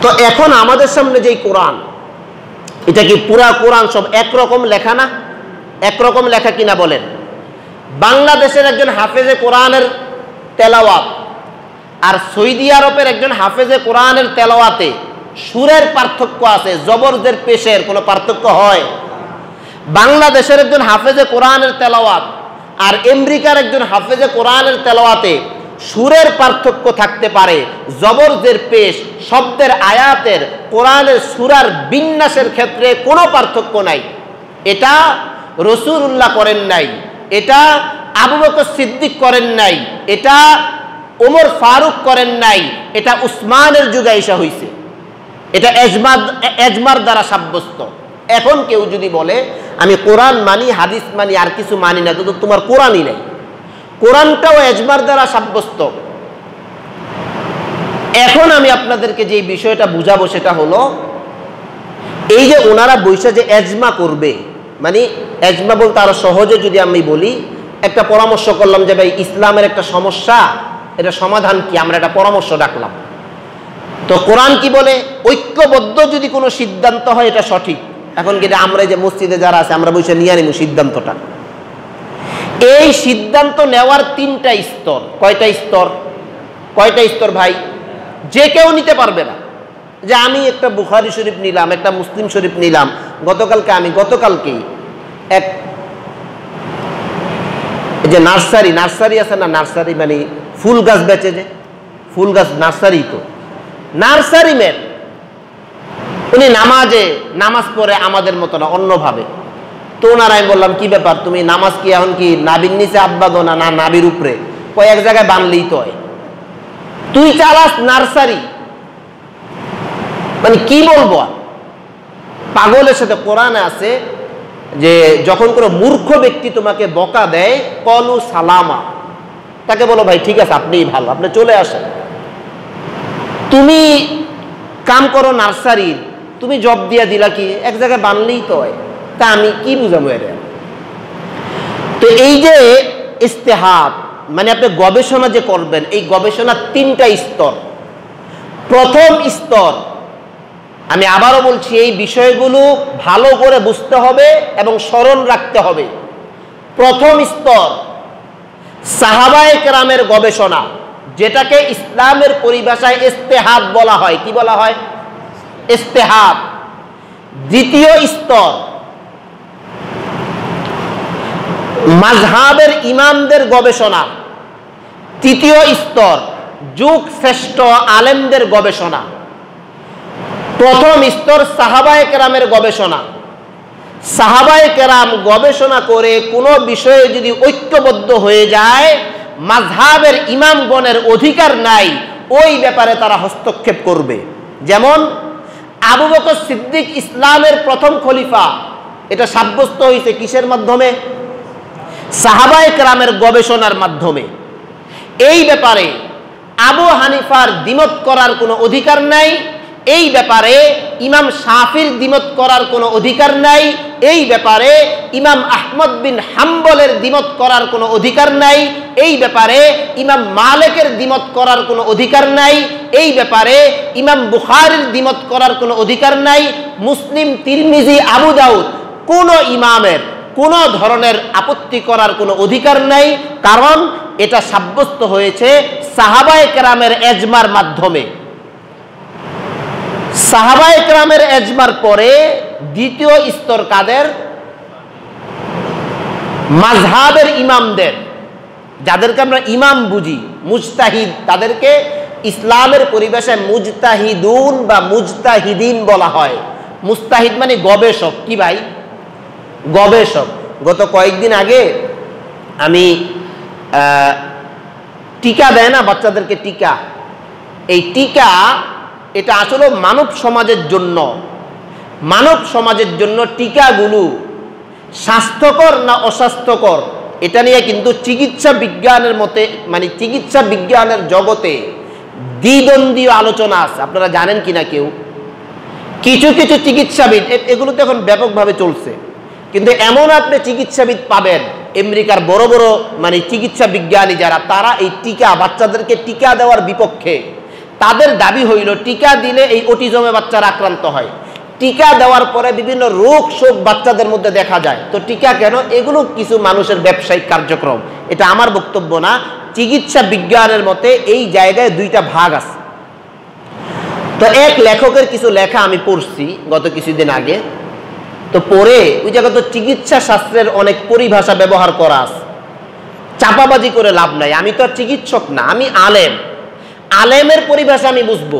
A: তো এখন আমাদের সামনে যেই কোরআন, এটা কি পুরা কোরআন সব একরকম লেখা না? একরকম লেখা কিনা বলেন? বাংলাদেশের একজন হাফেজে কোরআনের তেলাওয়াত আর সৌদি আরবের একজন হাফেজে কোরআনের তেলাওয়াতে সুরের পার্থক্য আছে, জবরদের পেশের কোনো পার্থক্য হয়? বাংলাদেশের একজন হাফেজে কোরআনের তেলাওয়াত আর আমেরিকার একজন হাফেজে কোরআনের তেলাওয়াতে সুরের পার্থক্য থাকতে পারে, জবরদের পেশ, শব্দের আয়াতের, কোরআনের সূরার বিন্যাসের ক্ষেত্রে কোনো পার্থক্য নাই। এটা রাসূলুল্লাহ করেন নাই, এটা আবু বকর সিদ্দিক করেন নাই, এটা ওমর ফারুক করেন নাই, এটা উসমানের যুগে এসে হইছে। এটা এজমার দ্বারা সাব্যস্ত। এখন কেউ যদি বলে আমি কোরআন মানি, হাদিস মানি, আর কিছু মানি না, তো তোমার কোরআনই নাই। কোরআনটাও এজমার দ্বারা সাব্যস্ত। এখন আমি আপনাদেরকে যে বিষয়টা বুঝাবো সেটা হলো, এই যে ওনারা বৈশা যে এজমা করবে, মানে এজমা বলতে আরো সহজে যদি আমি বলি, একটা পরামর্শ করলাম যে ভাই ইসলামের একটা সমস্যা, এটা সমাধান কি, আমরা একটা পরামর্শ ডাকলাম। তো কোরআন কি বলে? ঐক্যবদ্ধ যদি কোনো সিদ্ধান্ত হয় এটা সঠিক। এখন কি আমরা যে মসজিদে যারা আছে আমরা বসে নিয়ে নিব সিদ্ধান্তটা। এই সিদ্ধান্ত নেওয়ার 3টা স্তর। কয়টা স্তর? কয়টা স্তর ভাই? যে কেউ নিতে পারবে না। যে আমি একটা বুখারী শরীফ নিলাম, একটা মুসলিম শরীফ নিলাম, গতকালকেই এক যে নার্সারি আছে না, নার্সারি মানে ফুল গাছ বেচে, যে ফুল গাছ নার্সারি, তো নার্সারি ম্যান উনি নামাজ পড়ে আমাদের মতো না, অন্যভাবে। তো ওনারা আমি বললাম কি ব্যাপার, তুমি নামাজ কি এখন কি নাবির নিচে আব্বাদো না নাবির উপরে? কয়েক জায়গায় বানলেই তো হয়। তুই চালাস নার্সারি, মানে কি বলবো। পাগলের সাথে কোরআনে আছে যে যখন কোনো মূর্খ ব্যক্তি তোমাকে বকা দেয়, কলু সালামা, তাকে বলো ভাই ঠিক আছে আপনিই ভালো, আপনি চলে আসেন। তুমি কাম করো নার্সারির, তুমি জব দিয়া দিলা কি, এক জায়গায় বানলেই তো হয়, তা আমি কি বুঝাবো এর। তো এই যে ইস্তেহাব মানে আপনি গবেষণা যে করবেন, এই গবেষণার 3টা স্তর। প্রথম স্তর, আমি আবারও বলছি, এই বিষয়গুলো ভালো করে বুঝতে হবে এবং স্মরণ রাখতে হবে। প্রথম স্তর সাহাবায়ে কেরামের গবেষণা, যেটাকে ইসলামের পরিভাষায় ইস্তেহাব বলা হয়। কি বলা হয়? ইস্তেহাব। দ্বিতীয় স্তর মাযহাবের ইমামদের গবেষণা। তৃতীয় স্তর যুগ শ্রেষ্ঠ আলেমদের গবেষণা। প্রথম স্তর সাহাবায়ে কেরামের গবেষণা। সাহাবায়ে কেরাম গবেষণা করে কোনো বিষয়ে যদি ঐক্যবদ্ধ হয়ে যায়, মাযহাবের ইমামগণের অধিকার নাই ওই ব্যাপারে তারা হস্তক্ষেপ করবে। যেমন আবু বকর সিদ্দিক ইসলামের প্রথম খলিফা, এটা সাব্যস্ত হয়েছে কিসের মাধ্যমে? সাহাবায়ে কেরামের গবেষণার মাধ্যমে। এই ব্যাপারে আবু হানিফার দ্বিমত করার কোনো অধিকার নাই, এই ব্যাপারে ইমাম শাফির দ্বিমত করার কোনো অধিকার নাই, এই ব্যাপারে ইমাম আহমদ বিন হাম্বলের দ্বিমত করার কোনো অধিকার নাই, এই ব্যাপারে ইমাম মালিকের দ্বিমত করার কোনো অধিকার নাই, এই ব্যাপারে ইমাম বুখারীর দ্বিমত করার কোনো অধিকার নাই, মুসলিম, তিরমিজি, আবু দাউদ কোনো ইমামের কোনো ধরনের আপত্তি করার কোনো অধিকার নাই। কারণ এটা সাব্যস্ত হয়েছে সাহাবায়ে কেরামের এজমার মাধ্যমে। সাহাবায়ে কেরামের এজমার পরে দ্বিতীয় স্তর কাদের? মাযহাবের ইমামদের, যাদেরকে আমরা ইমাম বুঝি, মুজতাহিদ, তাদেরকে ইসলামের পরিভাষায় মুজতাহিদুন বা মুজতাহিদিন বলা হয়। মুজতাহিদ মানে গবেষক। কি ভাই? গবেষক। গত কয়েকদিন আগে আমি টিকা দেয় না বাচ্চাদেরকে, টিকা, এই টিকা এটা আসলে মানব সমাজের জন্য, মানব সমাজের জন্য টিকাগুলো স্বাস্থ্যকর না অস্বাস্থ্যকর এটা নিয়ে কিন্তু চিকিৎসা বিজ্ঞানের মতে, মানে চিকিৎসা বিজ্ঞানের জগতে দ্বিদ্বন্দ্বী আলোচনা আছে। আপনারা জানেন কিনা কেউ? কিছু কিছু চিকিৎসাবিদ, এগুলো তো এখন ব্যাপকভাবে চলছে, কিন্তু এমন আপনি চিকিৎসাবিদ পাবেন আমেরিকার বড় বড় মানে চিকিৎসা বিজ্ঞানী যারা, তারা এই টিকা, বাচ্চাদেরকে টিকা দেওয়ার বিপক্ষে। তাদের দাবি হইল টিকা দিলে এই অটিজমে বাচ্চারা আক্রান্ত হয়, টিকা দেওয়ার পরে বিভিন্ন রোগ শোক বাচ্চাদের মধ্যে দেখা যায়, তো টিকা কেন? এগুলো কিছু মানুষের ব্যবসায়িক কার্যক্রম। এটা আমার বক্তব্য না, চিকিৎসা বিজ্ঞানের মতে এই জায়গায় 2টা ভাগ আছে। তো এক লেখকের কিছু লেখা আমি পড়ছি গত কিছুদিন আগে, তো পড়ে ওই জায়গায় তো চিকিৎসা শাস্ত্রের অনেক পরিভাষা ব্যবহার করা আছে। চাপাবাজি করে লাভ নাই, আমি তো আর চিকিৎসক না, আমি আলেম, আলেমের পরিভাষা আমি বুঝবো।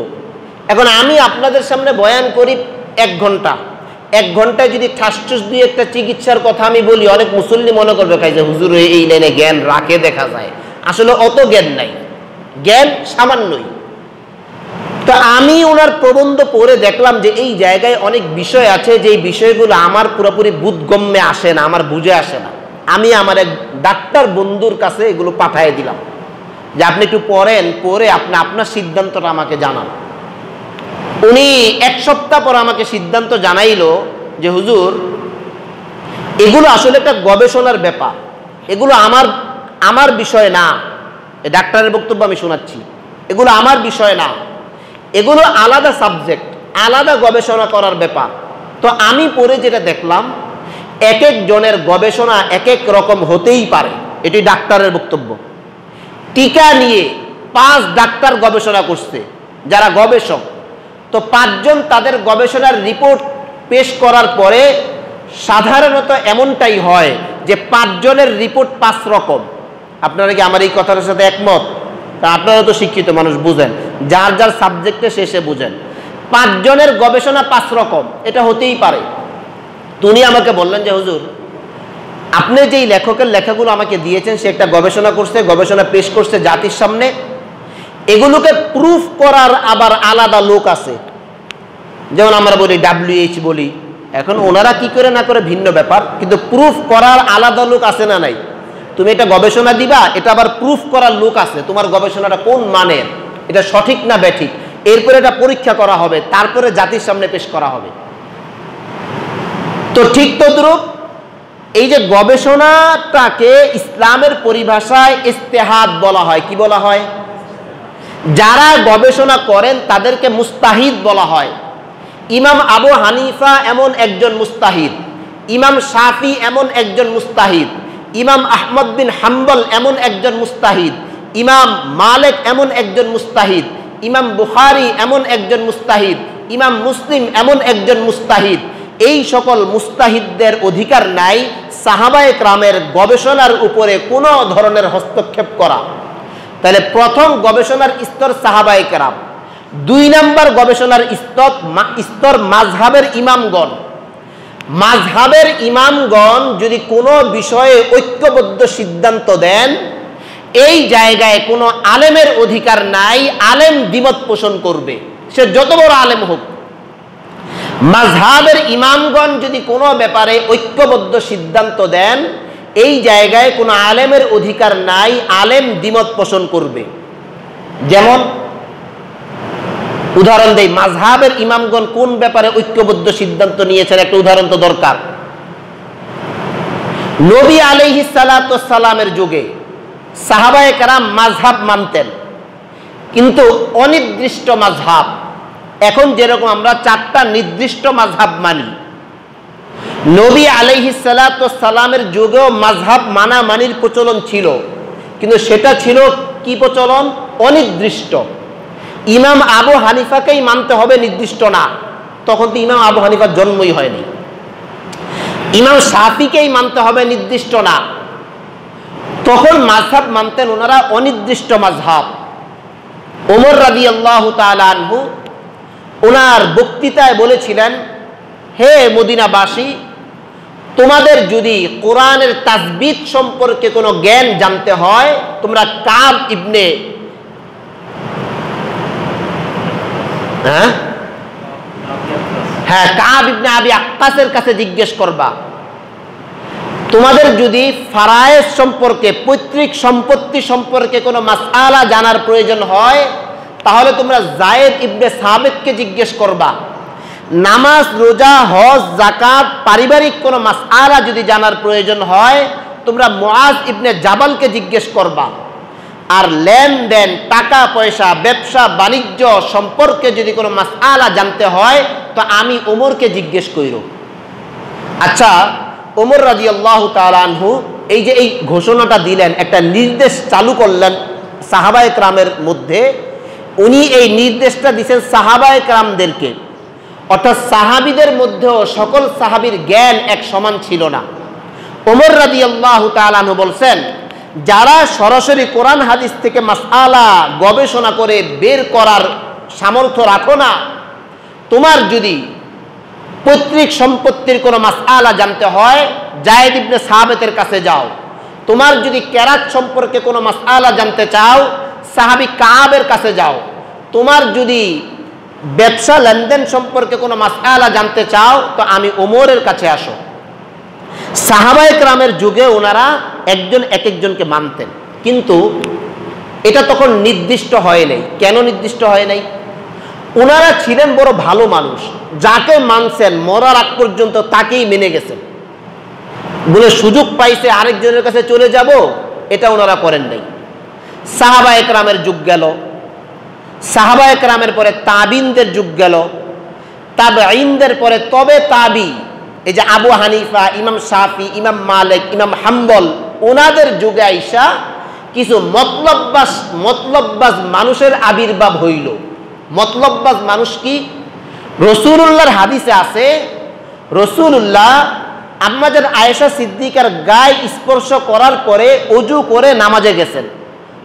A: এখন আমি আপনাদের সামনে বয়ান করি 1 ঘন্টা, 1 ঘন্টায় যদি ঠাসঠুস দিয়ে একটা চিকিৎসার কথা আমি বলি, অনেক মুসল্লি মনে করবে যে হুজুর এই লাইনে জ্ঞান রাখে দেখা যায়। আসলে অত জ্ঞান নাই, জ্ঞান সামান্যই। তো আমি ওনার প্রবন্ধ পড়ে দেখলাম যে এই জায়গায় অনেক বিষয় আছে যে বিষয়গুলো আমার পুরোপুরি বুধগম্যে আসে না, আমার বুঝে আসে না। আমি আমার এক ডাক্তার বন্ধুর কাছে এগুলো পাঠিয়ে দিলাম যে আপনি একটু পড়েন, পড়ে আপনি আপনার সিদ্ধান্তটা আমাকে জানান। উনি 1 সপ্তাহ পর আমাকে সিদ্ধান্ত জানাইলো যে হুজুর এগুলো আসলে একটা গবেষণার ব্যাপার, এগুলো আমার বিষয় না। এই ডাক্তারের বক্তব্য আমি শোনাচ্ছি, এগুলো আমার বিষয় না, এগুলো আলাদা সাবজেক্ট, আলাদা গবেষণা করার ব্যাপার। তো আমি পড়ে যেটা দেখলাম, এক এক জনের গবেষণা এক এক রকম হতেই পারে, এটি ডাক্তারের বক্তব্য। টিকা নিয়ে 5 ডাক্তার গবেষণা করছে যারা গবেষক, তো 5 জন তাদের গবেষণার রিপোর্ট পেশ করার পরে সাধারণত এমনটাই হয় যে 5 জনের রিপোর্ট 5 রকম। আপনারা কি আমার এই কথার সাথে একমত? তা আপনারা তো শিক্ষিত মানুষ, বুঝেন, যার যার সাবজেক্টে শেষে বুঝেন। 5 জনের গবেষণা 5 রকম, এটা হতেই পারে। উনি আমাকে বললেন যে হুজুর আপনি যেই লেখকের লেখাগুলো আমাকে দিয়েছেন, সে একটা গবেষণা করছে, গবেষণা পেশ করছে জাতির সামনে, এগুলোকে প্রুফ করার আবার আলাদা লোক আছে। যেমন আমরা বলি WH বলি, এখন ওনারা কি করে না করে ভিন্ন ব্যাপার, কিন্তু প্রুফ করার আলাদা লোক আছে না নাই? তুমি এটা গবেষণা দিবা, এটা আবার প্রুফ করার লোক আছে, তোমার গবেষণাটা কোন মানের, এটা সঠিক না ব্যাঠিক, এরপরে এটা পরীক্ষা করা হবে, তারপরে জাতির সামনে পেশ করা হবে। তো ঠিক তদ্রূপ এই যে গবেষণাটাকে ইসলামের পরিভাষায় ইজতিহাদ বলা হয়। কি বলা হয়? যারা গবেষণা করেন তাদেরকে মুস্তাহিদ বলা হয়। ইমাম আবু হানিফা এমন একজন মুস্তাহিদ, ইমাম শাফি এমন একজন মুস্তাহিদ, ইমাম আহমদ বিন হাম্বল এমন একজন মুস্তাহিদ, ইমাম মালিক এমন একজন মুস্তাহিদ, ইমাম বুখারী এমন একজন মুস্তাহিদ, ইমাম মুসলিম এমন একজন মুস্তাহিদ। এই সকল মুস্তাহিদদের অধিকার নাই সাহাবায়ে কেরামের গবেষণার উপরে কোনো ধরনের হস্তক্ষেপ করা। তাহলে প্রথম গবেষণার স্তর সাহাবায়ে কেরাম। 2 নম্বর গবেষণার স্তর মাযহাবের ইমামগণ। মাযহাবের ইমামগণ যদি কোনো বিষয়ে ঐক্যবদ্ধ সিদ্ধান্ত দেন, এই জায়গায় কোনো আলেমের অধিকার নাই আলেম দ্বিমত পোষণ করবে, সে যত বড় আলেম হোক। মাযহাবের ইমামগণ যদি কোনো ব্যাপারে ঐক্যবদ্ধ সিদ্ধান্ত দেন, এই জায়গায় কোনো আলেমের অধিকার নাই আলেম দ্বিমত পোষণ করবে। যেমন উদাহরণ দেই, মাযহাবের ইমামগণ কোন ব্যাপারে ঐক্যবদ্ধ সিদ্ধান্ত নিয়েছেন, একটা উদাহরণ তো দরকার। নবী আলাইহিস সালাতু ওয়াস সালামের যুগে সাহাবায়ে কেরাম মাযহাব মানতেন, কিন্তু অনির্দিষ্ট মাযহাব। এখন যেরকম আমরা 4টা নির্দিষ্ট মাযহাব মানি, নবী আলাইহিস সালাতু ওয়াস সালামের যুগেও মাযহাব মানামানির প্রচলন ছিল, কিন্তু সেটা ছিল কি প্রচলন? অনির্দিষ্ট। ইমাম আবু হানিফাকেই মানতে হবে, নির্দিষ্ট না। তখন তো ইমাম আবু হানিফার জন্মই হয়নি। ইমাম শাফিকেই মানতে হবে, নির্দিষ্ট না। তখন মাযহাব মানতেন ওনারা অনির্দিষ্ট মাযহাব। ওমর রাদিয়াল্লাহু তাআলা আনহু ওনার বক্তৃতায় বলেছিলেন, হে মদিনাবাসী, তোমাদের যদি কোরআনের তাসবিত সম্পর্কে কোনো জ্ঞান জানতে হয়, তোমরা কাব ইবনে কাব ইবনে আবি আক্কাসের কাছে জিজ্ঞেস করবা। তোমাদের যদি ফারায়েজ সম্পর্কে, পৈতৃক সম্পত্তি সম্পর্কে কোনো মাসআলা জানার প্রয়োজন হয়, তাহলে তোমরা যায়েদ ইবনে সাবিতকে জিজ্ঞেস করবা। নামাজ, রোজা, হজ, যাকাত, পারিবারিক কোনো মাসআলা যদি জানার প্রয়োজন হয়, তোমরা মুআজ ইবনে জাবালকে জিজ্ঞেস করবা। আর লেনদেন, টাকা পয়সা, ব্যবসা বাণিজ্য সম্পর্কে যদি কোনো মাসআলা জানতে হয়, তো আমি ওমরকে জিজ্ঞেস কইরো। আচ্ছা, ওমর রাদিয়াল্লাহু তাআলা আনহু এই যে এই ঘোষণাটা দিলেন, একটা নির্দেশ চালু করলেন সাহাবায়ে কেরামের মধ্যে। উনি এই নির্দেশটা দিয়েছেন সাহাবায়ে কেরামদেরকে, অর্থাৎ সাহাবীদের মধ্যেও সকল সাহাবীর জ্ঞান এক সমান ছিল না। ওমর রাদিয়াল্লাহু তাআলা আনহু বলছেন, যারা সরাসরি কোরআন হাদিস থেকে মাসআলা গবেষণা করে বের করার সামর্থ্য রাখো না, তোমার যদি পৈতৃক সম্পত্তির কোনো মাসআলা জানতে হয়, যায়েদ ইবনে সাবিতের কাছে যাও। তোমার যদি কেরাত সম্পর্কে কোনো মাসআলা জানতে চাও, সাহাবী কাবের কাছে যাও। তোমার যদি ব্যবসা লেনদেন সম্পর্কে কোনো মাসআলা জানতে চাও, তো আমি ওমরের কাছে আসো। সাহাবায়ে কেরামের যুগে ওনারা একজন এক একজনকে মানতেন, কিন্তু এটা তখন নির্দিষ্ট হয় নাই। কেন নির্দিষ্ট হয় নাই? ওনারা ছিলেন বড় ভালো মানুষ, যাকে মানছেন মরার আগ পর্যন্ত তাকেই মেনে গেছেন। বলে সুযোগ পাইছে আরেকজনের কাছে চলে যাব, এটা ওনারা করেন নাই। সাহাবায়ে কেরামের যুগ গেল, সাহাবায়ে কেরামের পরে তাবিনদের যুগ গেল, তাবেঈনদের পরে তবে তাবি, এই যে আবু হানিফা, ইমাম শাফি, ইমাম মালিক, ইমাম হাম্বল, ওনাদের যুগে আইসা কিছু মতলববাজ মানুষের আবির্ভাব হইল। মতলববাজ মানুষ কি? রাসূলুল্লাহর হাদিসে আছে, রাসূলুল্লাহ আম্মাজান আয়েশা সিদ্দিকার গায়ে স্পর্শ করার পরে ওযু করে নামাজে গেছেন।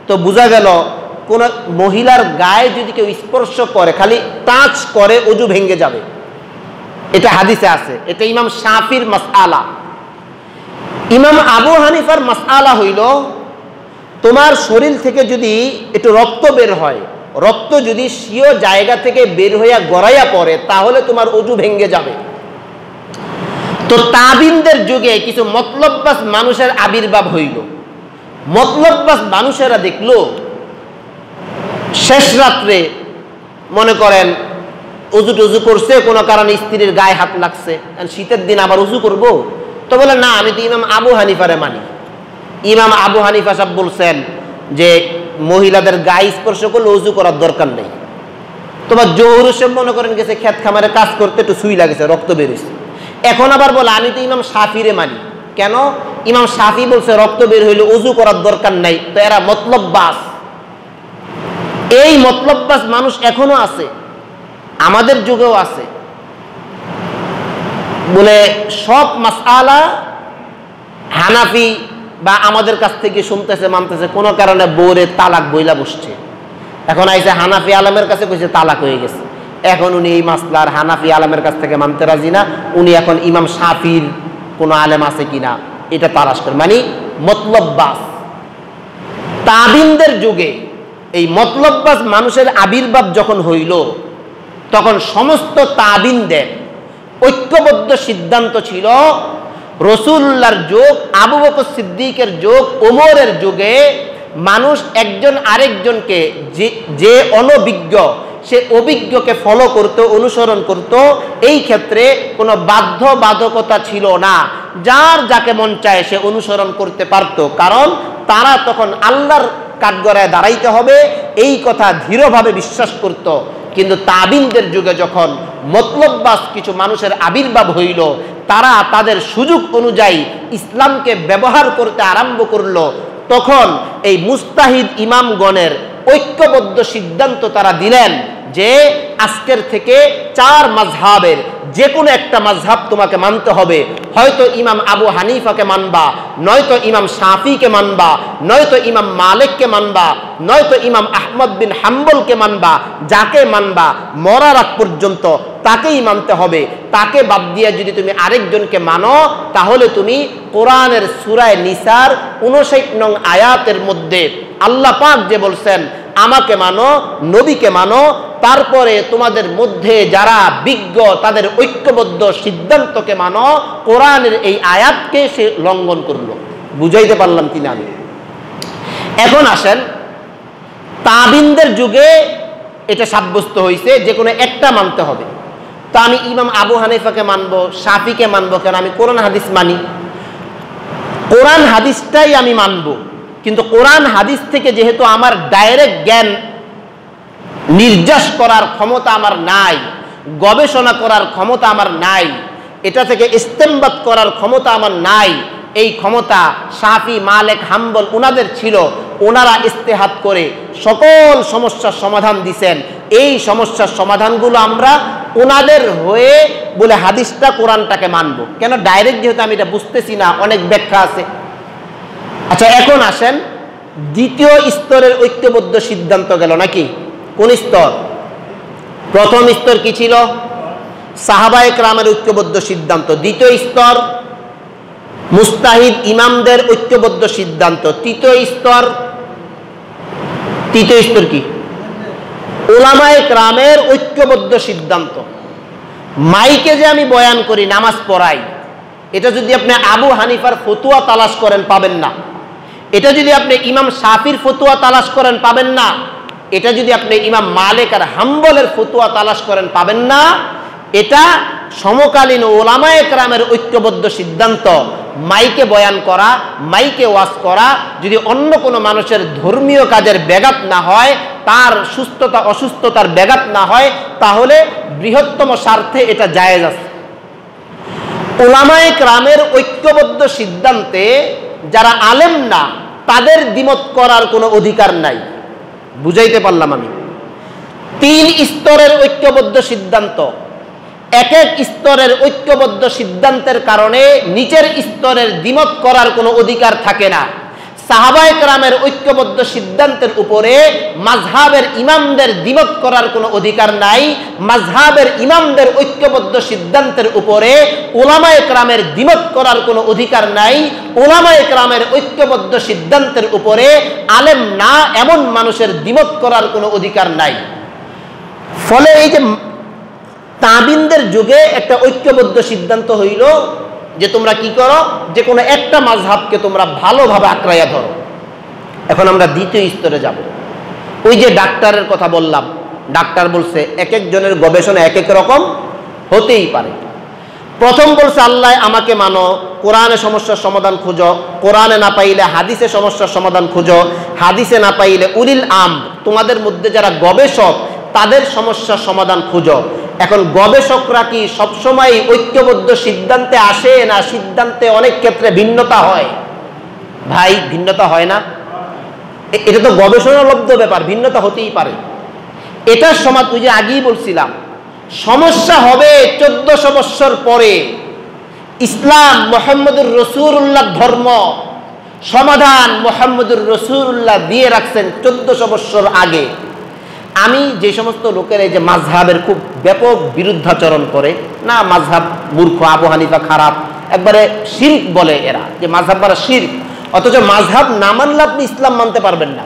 A: তো বোঝা গেল কোন মহিলার গায়ে যদি কেউ স্পর্শ করে, খালি টাচ করে, ওযু ভেঙে যাবে। এটা হাদিসে আছে। এটা ইমাম শাফির মাসআলা। ইমাম আবু হানিফার মাসআলা হইল, তোমার শরীর থেকে যদি একটু রক্ত বের হয়, রক্ত যদি স্বীয় জায়গা থেকে বের হইয়া গড়াইয়া পড়ে, তাহলে তোমার অজু ভেঙে যাবে। তো তাবিনদের যুগে কিছু মতলববাজ মানুষের আবির্ভাব হইল। মতলববাজ মানুষেরা দেখলো শেষ রাত্রে মনে করেন উজু টুজু করছে, কোনো কারণে স্ত্রীর গায়ে হাত লাগছে, শীতের দিন আবার উজু করব, তো বলে না আমি তো ইমাম আবু হানিফারে মানি। ইমাম আবু হানিফা সাহেব বলছেন যে মহিলাদের গায়ে স্পর্শ করলে উজু করার দরকার নেই। তোমার জহুর সাহেব মনে করেন গেছে ক্ষেত খামারে কাজ করতে, একটু সুই লাগেছে, রক্ত বেরিয়েছে, এখন আবার বলে আমি তো ইমাম শাফিরে মানি। কেন? ইমাম শাফি বলছে রক্ত বের হইলে উজু করার দরকার নাই। তো এরা মতলববাজ। এই মতলববাজ মানুষ এখনো আছে, আমাদের যুগেও আছে। বলে সব মাসআলা হানাফি বা আমাদের কাছ থেকে শুনতেছে মানতেছে, কোনো কারণে বউরে তালাক বইলা বসছে। এখন আইসে হানাফি আলমের কাছে কইছে তালাক হয়ে গেছে, এখন উনি এই মাসলার হানাফি আলমের কাছ থেকে মানতে রাজি না, উনি এখন ইমাম শাফির কোনো আলেম আছে কিনা এটা তালাশ করে, মানে মতলববাজ। তাবিনদের যুগে এই মতলববাজ মানুষের আবির্ভাব যখন হইল, তখন সমস্ত তাবিনদের ঐক্যবদ্ধ সিদ্ধান্ত ছিল রাসূলুল্লাহর যুগ, আবু বকর সিদ্দিকের যুগ, ওমরের যুগে মানুষ একজন আরেকজনকে যে অনভিজ্ঞ সে অভিজ্ঞকে ফলো করত, অনুসরণ করত। এই ক্ষেত্রে কোনো বাধ্যবাধকতা ছিল না, যার যাকে মন চায় সে অনুসরণ করতে পারত, কারণ তারা তখন আল্লাহর কাঠগড়ায় দাঁড়াইতে হবে এই কথা দৃঢ়ভাবে বিশ্বাস করত। কিন্তু তাবিনদের যুগে যখন মতলববাজ কিছু মানুষের আবির্ভাব হইল, তারা তাদের সুযোগ অনুযায়ী ইসলামকে ব্যবহার করতে আরম্ভ করলো, তখন এই মুস্তাহিদ ইমামগণের ঐক্যবদ্ধ সিদ্ধান্ত তারা দিলেন যে আজকের থেকে 4 মাযহাবের যে কোনো একটা মাযহাব তোমাকে মানতে হবে। হয়তো ইমাম আবু হানিফাকে মানবা, নয়তো ইমাম শাফিকে মানবা, নয়তো ইমাম মালিককে মানবা, নয়তো ইমাম আহমদ বিন হাম্বলকে মানবা। যাকে মানবা মরার আগ পর্যন্ত তাকেই মানতে হবে। তাকে বাদ দিয়ে যদি তুমি আরেকজনকে মানো, তাহলে তুমি কোরআনের সূরা নিসার 59 নং আয়াতের মধ্যে আল্লাহ পাক যে বলছেন আমাকে মানো, নবীকে মানো, তারপরে তোমাদের মধ্যে যারা বিজ্ঞ তাদের ঐক্যবদ্ধ সিদ্ধান্তকে মানো, কোরআনের এই আয়াতকে সে লঙ্ঘন করলো। বুঝাইতে পারলাম কিনা আমি? এখন আসেন, তাবিনদের যুগে এটা সাব্যস্ত হয়েছে যে কোনো একটা মানতে হবে। তো আমি ইমাম আবু হানিফাকে মানবো, শাফিকে মানবো কেন? আমি কোরআন হাদিস মানি, কোরআন হাদিসটাই আমি মানবো। কিন্তু কোরআন হাদিস থেকে যেহেতু আমার ডাইরেক্ট জ্ঞান নির্যাস করার ক্ষমতা আমার নাই, গবেষণা করার ক্ষমতা আমার নাই, এটা থেকে ইস্তেমবাত করার ক্ষমতা আমার নাই, এই ক্ষমতা শাফি, মালিক, হাম্বল ওনাদের ছিল। ওনারা ইস্তেহাদ করে সকল সমস্যার সমাধান দিছেন। এই সমস্যার সমাধানগুলো আমরা ওনাদের হয়ে বলে হাদিসটা কোরআনটাকে মানবো কেন? ডাইরেক্ট যেহেতু আমি এটা বুঝতেছি না, অনেক ব্যাখ্যা আছে। আচ্ছা, এখন আসেন, দ্বিতীয় স্তরের ঐক্যবদ্ধ সিদ্ধান্ত গেল নাকি? কোন স্তর? প্রথম স্তর কি ছিল? সাহাবায়ে কেরামের ঐক্যবদ্ধ সিদ্ধান্ত। দ্বিতীয় স্তর মুস্তাহিদ ইমামদের ঐক্যবদ্ধ সিদ্ধান্ত। তৃতীয় স্তর কি? উলামায়ে কেরামের ঐক্যবদ্ধ সিদ্ধান্ত। মাইকে যে আমি বয়ান করি, নামাজ পড়াই, এটা যদি আপনি আবু হানিফার ফতুয়া তালাশ করেন পাবেন না। এটা যদি আপনি ইমাম শাফির ফতুয়া তালাশ করেন পাবেন না। এটা যদি আপনি ইমাম মালিক আর হাম্বলের ফতুয়া তালাশ করেন পাবেন না। এটা সমকালীন উলামায়ে কেরামের ঐক্যবদ্ধ সিদ্ধান্ত। মাইকে বয়ান করা, মাইকে ওয়াজ করা যদি অন্য কোনো মানুষের ধর্মীয় কাজের ব্যাঘাত না হয়, তার সুস্থতা অসুস্থতার ব্যাঘাত না হয়, তাহলে বৃহত্তম স্বার্থে এটা জায়েজ আছে। উলামায়ে কেরামের ঐক্যবদ্ধ সিদ্ধান্তে যারা আলেম না, তাদের দ্বিমত করার কোনো অধিকার নাই। বুঝাইতে পারলাম আমি? 3 স্তরের ঐক্যবদ্ধ সিদ্ধান্ত। এক এক স্তরের ঐক্যবদ্ধ সিদ্ধান্তের কারণে নিচের স্তরের দ্বিমত করার কোনো অধিকার থাকে না। সাহাবায়ে কেরামের ঐক্যবদ্ধ সিদ্ধান্তের উপরে মাযহাবের ইমামদের দ্বিমত করার কোনো অধিকার নাই। মাযহাবের ইমামদের ঐক্যবদ্ধ সিদ্ধান্তের উপরে উলামায়ে কেরামের দ্বিমত করার কোনো অধিকার নাই। উলামায়ে কেরামের ঐক্যবদ্ধ সিদ্ধান্তের উপরে আলেম না এমন মানুষের দ্বিমত করার কোনো অধিকার নাই। ফলে এই যে তাবিনদের যুগে একটা ঐক্যবদ্ধ সিদ্ধান্ত হইল যে তোমরা কি করো, যে কোনো একটা মাযহাবকে তোমরা ভালোভাবে আঁকড়াইয়া ধরো। এখন আমরা দ্বিতীয় স্তরে যাব। ওই যে ডাক্তারের কথা বললাম, ডাক্তার বলছে এক একজনের গবেষণা এক এক রকম হতেই পারে। প্রথম বলছে আল্লাহ আমাকে মানো, কোরআনে সমস্যার সমাধান খুঁজো, কোরআনে না পাইলে হাদিসে সমস্যার সমাধান খুঁজো, হাদিসে না পাইলে উলিল আম তোমাদের মধ্যে যারা গবেষক তাদের সমস্যার সমাধান খুঁজো। এখন গবেষকরা কি সবসময় ঐক্যবদ্ধ সিদ্ধান্তে আসে না সিদ্ধান্তে অনেক ক্ষেত্রে ভিন্নতা হয়? ভাই ভিন্নতা হয় না? এটা তো গবেষণালব্ধ ব্যাপার, ভিন্নতা হতেই পারে। এটার সমাজ ওই যে আগেই বলছিলাম, সমস্যা হবে 1400 বৎসর পরে। ইসলাম মুহাম্মদুর রাসূলুল্লাহ ধর্ম, সমাধান মুহাম্মদুর রাসূলুল্লাহ দিয়ে রাখছেন 1400 বৎসর আগে। আমি যে সমস্ত লোকের এই যে মাযহাবের খুব ব্যাপক বিরুদ্ধাচরণ করে, না মাযহাব মূর্খ, আবু হানিফা খারাপ, একবারে শিরক বলে এরা, যে মাযহাব মানে শিরক, অথচ মাযহাব না মানলে আপনি ইসলাম মানতে পারবেন না।